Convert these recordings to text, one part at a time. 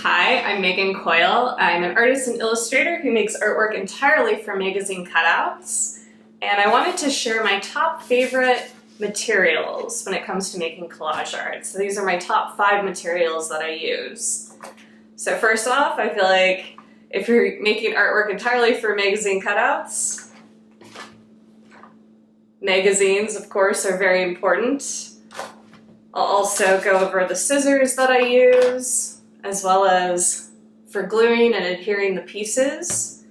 Hi, I'm Megan Coyle. I'm an artist and illustrator who makes artwork entirely from magazine cutouts. And I wanted to share my top favorite materials when it comes to making collage art. So these are my top 5 materials that I use. So first off, I feel like if you're making artwork entirely for magazine cutouts, magazines, of course, are very important. I'll also go over the scissors that I use, as well as for gluing and adhering the pieces,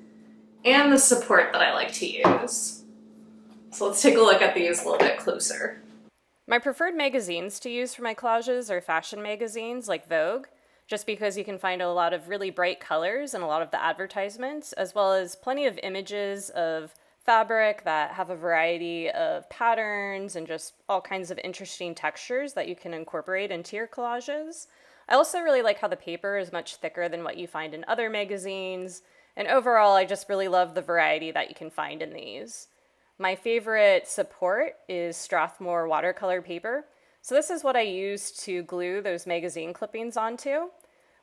and the support that I like to use. So let's take a look at these a little bit closer. My preferred magazines to use for my collages are fashion magazines like Vogue, just because you can find a lot of really bright colors in a lot of the advertisements, as well as plenty of images of fabric that have a variety of patterns and just all kinds of interesting textures that you can incorporate into your collages. I also really like how the paper is much thicker than what you find in other magazines, and overall I just really love the variety that you can find in these. My favorite support is Strathmore watercolor paper. So this is what I use to glue those magazine clippings onto.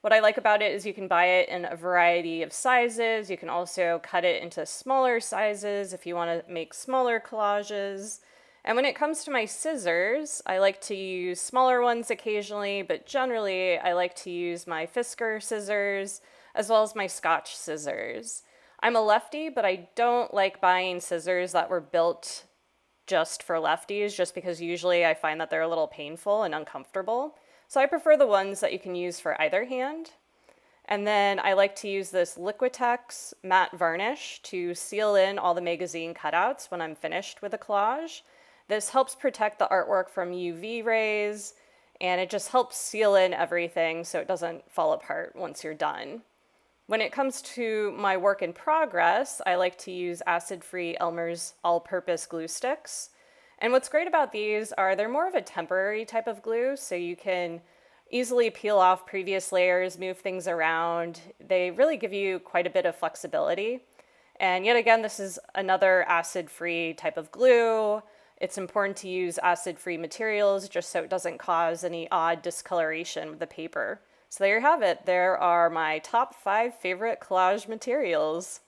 What I like about it is you can buy it in a variety of sizes. You can also cut it into smaller sizes if you want to make smaller collages. And when it comes to my scissors, I like to use smaller ones occasionally, but generally I like to use my Fisker scissors as well as my Scotch scissors. I'm a lefty, but I don't like buying scissors that were built just for lefties, just because usually I find that they're a little painful and uncomfortable. So I prefer the ones that you can use for either hand. And then I like to use this Liquitex matte varnish to seal in all the magazine cutouts when I'm finished with a collage. This helps protect the artwork from UV rays, and it just helps seal in everything so it doesn't fall apart once you're done. When it comes to my work in progress, I like to use acid-free Elmer's all-purpose glue sticks. And what's great about these are they're more of a temporary type of glue, so you can easily peel off previous layers, move things around. They really give you quite a bit of flexibility. And yet again, this is another acid-free type of glue. It's important to use acid-free materials just so it doesn't cause any odd discoloration with the paper. So there you have it. There are my top 5 favorite collage materials.